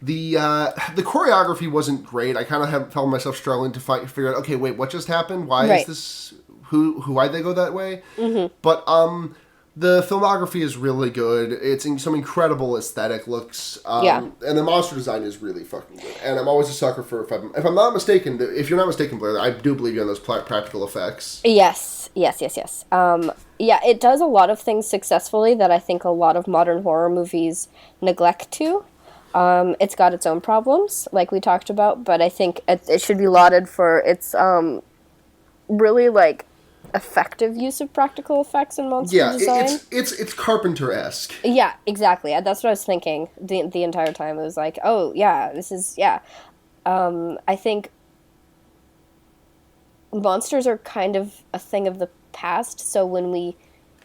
choreography wasn't great. I kind of found myself struggling to figure out, okay, wait, what just happened? Why is this? Why'd they go that way? Mm-hmm. But the filmography is really good. It's in some incredible aesthetic looks. And the monster design is really fucking good. And I'm always a sucker for, if I'm not mistaken, if you're not mistaken, Blair, I do believe you on those practical effects. Yes. It does a lot of things successfully that I think a lot of modern horror movies neglect to. It's got its own problems, like we talked about, but I think it should be lauded for its really like effective use of practical effects and monster design. Yeah, it's Carpenter-esque. Yeah, exactly. That's what I was thinking the entire time. It was like, oh yeah, this is I think monsters are kind of a thing of the past, so when we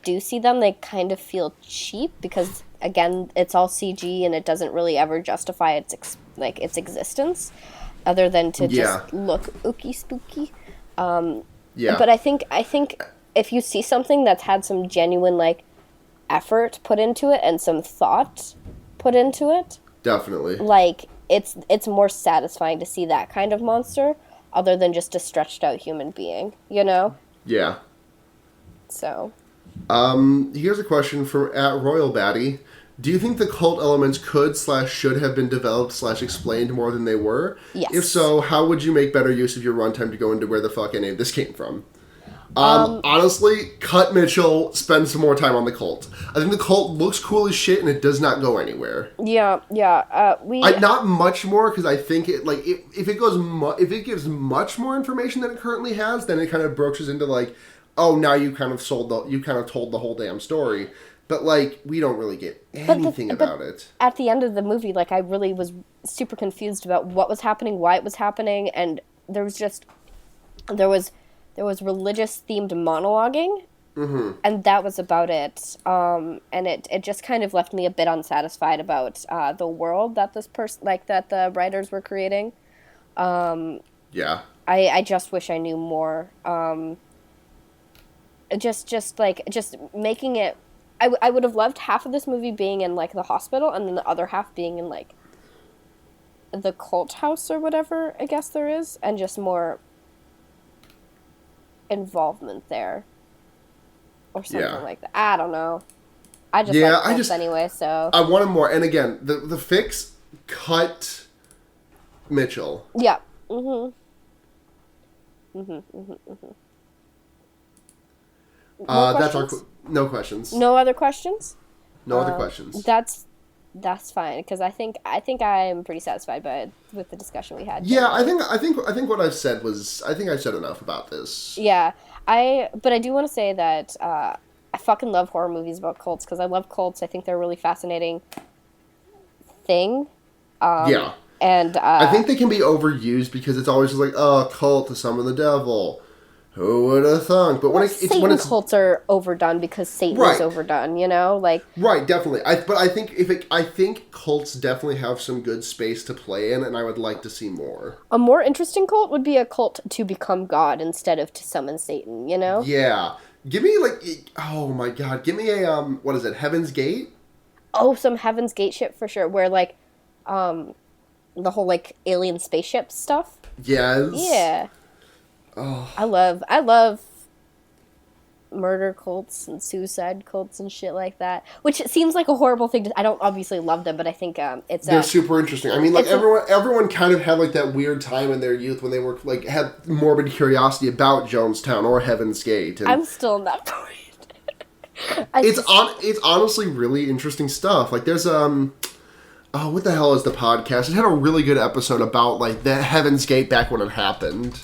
do see them, they kind of feel cheap because, again, it's all CG and it doesn't really ever justify its existence, other than to just look ooky spooky. But I think if you see something that's had some genuine like effort put into it and some thought put into it, definitely, like it's more satisfying to see that kind of monster other than just a stretched out human being, you know? Yeah. So. Here's a question from @RoyalBatty. Do you think the cult elements could/should have been developed/explained more than they were? Yes. If so, how would you make better use of your runtime to go into where the fuck any of this came from? Honestly, cut Mitchell, spend some more time on the cult. I think the cult looks cool as shit and it does not go anywhere. Yeah. Not much more, because I think it like if it gives much more information than it currently has, then it kind of broaches into like, oh, now you kind of told the whole damn story. But, like, we don't really get anything about it. At the end of the movie, like, I really was super confused about what was happening, why it was happening, and there was religious-themed monologuing, and that was about it. And it just kind of left me a bit unsatisfied about the world that that the writers were creating. Yeah. I just wish I knew more. Just making it... I would have loved half of this movie being in, like, the hospital, and then the other half being in, like, the cult house or whatever, I guess there is, and just more involvement there. Or something like that. I don't know. I just like cults anyway, so... I wanted more, and again, the fix cut Mitchell. Yeah. That's our... No questions. No other questions? No other questions. That's fine, because I think I'm pretty satisfied with the discussion we had. Yeah, I think what I've said was... I think I've said enough about this. Yeah. But I do want to say that I fucking love horror movies about cults, because I love cults. I think they're a really fascinating thing. Yeah. And I think they can be overused, because it's always just like, oh, cult to summon the devil. Who would have thunk? But when it's cults are overdone because Satan is overdone, you know, like right, definitely. I think cults definitely have some good space to play in, and I would like to see more. A more interesting cult would be a cult to become God instead of to summon Satan, you know? Yeah, give me oh my god, give me a what is it, Heaven's Gate? Oh, some Heaven's Gate shit for sure, where like the whole like alien spaceship stuff. Yes. Yeah. Oh. I love murder cults and suicide cults and shit like that. Which seems like a horrible thing. I don't obviously love them, but I think they're super interesting. I mean, like everyone kind of had like that weird time in their youth when they were like had morbid curiosity about Jonestown or Heaven's Gate. And I'm still in that point. It's honestly really interesting stuff. Like there's oh, what the hell is the podcast? It had a really good episode about like the Heaven's Gate back when it happened.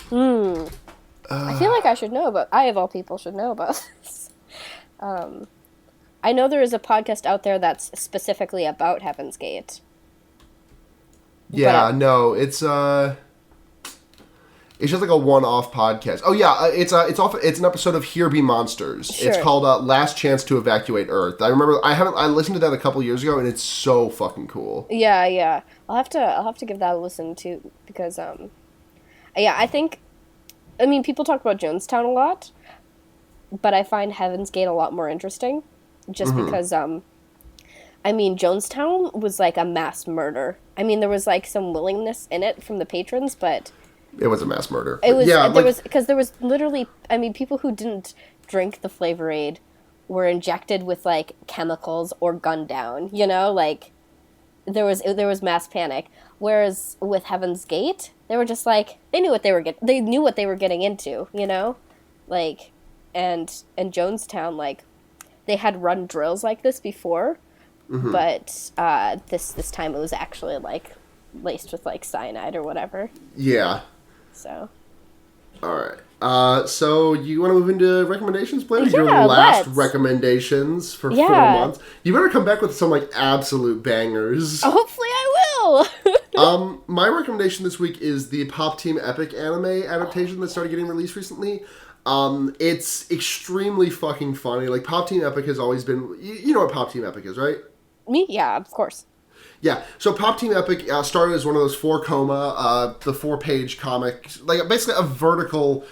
I feel like I of all people should know about this. I know there is a podcast out there that's specifically about Heaven's Gate. Yeah, no, it's just like a one-off podcast. Oh yeah, it's an episode of Here Be Monsters. Sure. It's called Last Chance to Evacuate Earth. I remember I listened to that a couple years ago, and it's so fucking cool. Yeah. I'll have to give that a listen too, because Yeah, I mean, people talk about Jonestown a lot, but I find Heaven's Gate a lot more interesting, just because, I mean, Jonestown was like a mass murder. I mean, there was like some willingness in it from the patrons, but it was a mass murder. it was, yeah, because there was literally, I mean, people who didn't drink the Flavor Aid were injected with like chemicals or gunned down, you know, like there was mass panic. Whereas with Heaven's Gate, they were just like, they knew what they were getting into, you know, like, and Jonestown, like, they had run drills like this before, but this time it was actually like laced with like cyanide or whatever. Yeah. So. All right. So you want to move into recommendations, Blair? Yeah, Your last let's. recommendations for the month. You better come back with some like absolute bangers. Hopefully I will. My recommendation this week is the Pop Team Epic anime adaptation that started getting released recently. It's extremely fucking funny. Like, Pop Team Epic has always been... You know what Pop Team Epic is, right? Me? Yeah, of course. Yeah, so Pop Team Epic started as one of those 4-coma, the 4-page comic, like basically a vertical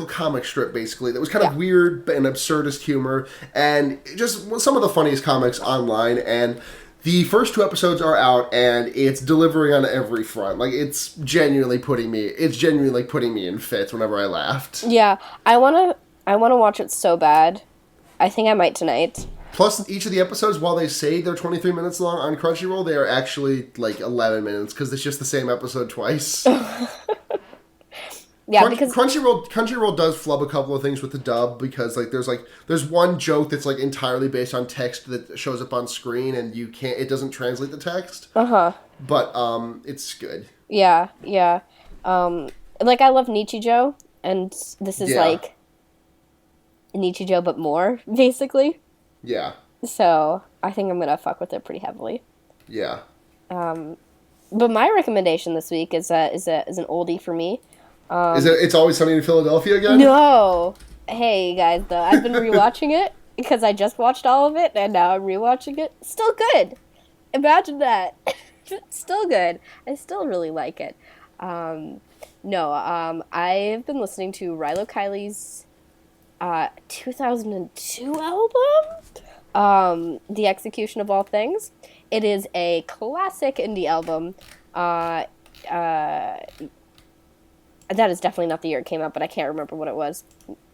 comic strip, basically, that was kind of weird and absurdist humor, and just some of the funniest comics online, and the first 2 episodes are out, and it's delivering on every front. Like, it's genuinely putting me in fits whenever I laughed. Yeah, I wanna watch it so bad. I think I might tonight. Plus, each of the episodes, while they say they're 23 minutes long on Crunchyroll, they are actually like 11 minutes because it's just the same episode twice. Yeah, because Crunchyroll does flub a couple of things with the dub because there's one joke that's like entirely based on text that shows up on screen and it doesn't translate the text. But it's good. Yeah. Like, I love Nichijou, and this is like Nichijou but more, basically. Yeah. So I think I'm gonna fuck with it pretty heavily. Yeah. But my recommendation this week is an oldie for me. It's Always Sunny in Philadelphia again? No. Hey guys, though, I've been rewatching it because I just watched all of it and now I'm rewatching it. Still good. Imagine that. Still good. I still really like it. I've been listening to Rilo Kiley's 2002 album, The Execution of All Things. It is a classic indie album. That is definitely not the year it came out, but I can't remember what it was.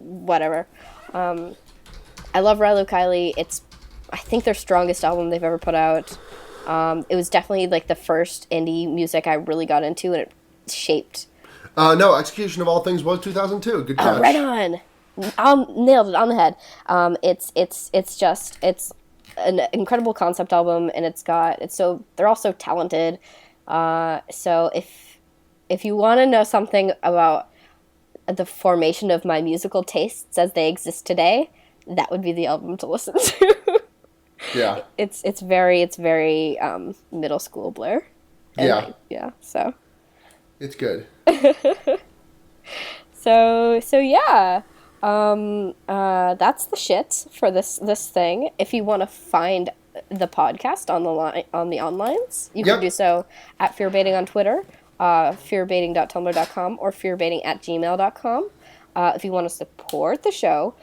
Whatever. I love Rilo Kiley. It's, I think, their strongest album they've ever put out. It was definitely like the first indie music I really got into, and it shaped. No, Execution of All Things was 2002. Good catch. Right on. Nailed it on the head. It's an incredible concept album, and they're all so talented. So if you want to know something about the formation of my musical tastes as they exist today, that would be the album to listen to. Yeah. It's very middle school Blair. And so. It's good. So yeah. That's the shit for this thing. If you want to find the podcast on the onlines, you can do so at fearbaiting on Twitter, fearbaiting.tumblr.com, or fearbaiting@gmail.com. If you want to support the show,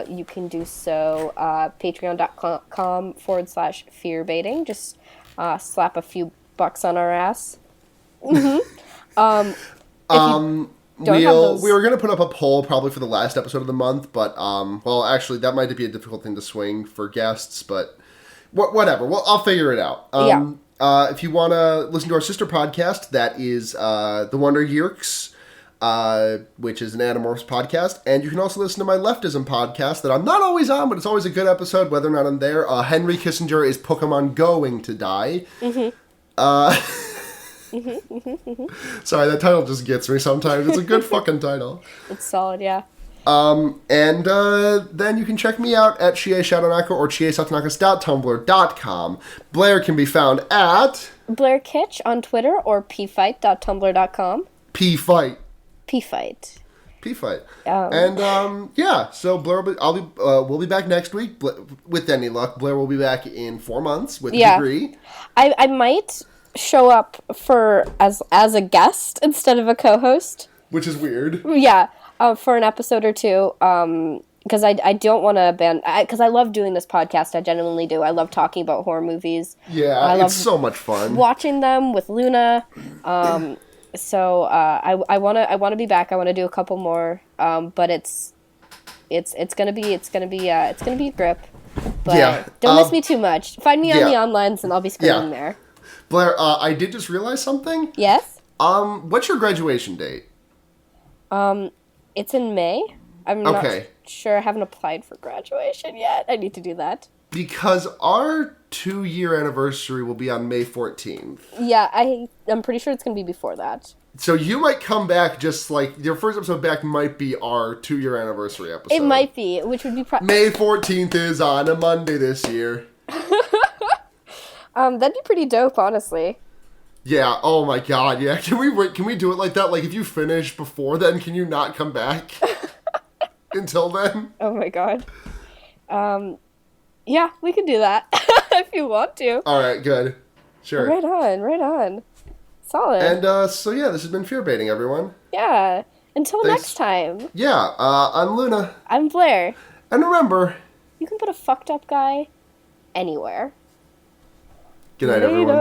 you can do so patreon.com/fearbaiting. Just slap a few bucks on our ass. We were going to put up a poll probably for the last episode of the month, but, actually, that might be a difficult thing to swing for guests, but whatever. Well, I'll figure it out. If you want to listen to our sister podcast, that is The Wonder Years, which is an Animorphs podcast, and you can also listen to my Leftism podcast that I'm not always on, but it's always a good episode, whether or not I'm there. Henry Kissinger Is Pokemon Going to Die? Sorry, that title just gets me sometimes. It's a good fucking title. It's solid, yeah. And then you can check me out at Chie Shadonaka or chiesatonakas.tumblr.com. Blair can be found at Blair Kitsch on Twitter or pfight.tumblr.com. Pfight. So Blair we'll be back next week with any luck. Blair will be back in 4 months with a degree. I might show up for as a guest instead of a co-host. Which is weird. Yeah, for an episode or two. Because I don't want to abandon... Because I love doing this podcast. I genuinely do. I love talking about horror movies. Yeah, it's so much fun. Watching them with Luna. So I want to be back. I want to do a couple more. But it's gonna be a grip. But don't miss me too much. Find me on the onlines and I'll be screaming there. Blair, I did just realize something. Yes? What's your graduation date? It's in May. I'm not sure. I haven't applied for graduation yet. I need to do that. Because our 2-year anniversary will be on May 14th. Yeah, I'm pretty sure it's going to be before that. So you might come back just like... Your first episode back might be our 2-year anniversary episode. It might be, which would be... May 14th is on a Monday this year. That'd be pretty dope, honestly. Yeah, oh my god, yeah. Can we do it like that? Like, if you finish before then, can you not come back? Until then? Oh my god. Yeah, we can do that. If you want to. Alright, good. Sure. Right on. Solid. And, so yeah, this has been Fear Baiting, everyone. Yeah. Until next time. Yeah, I'm Luna. I'm Blair. And remember... You can put a fucked up guy anywhere. Good night, everyone.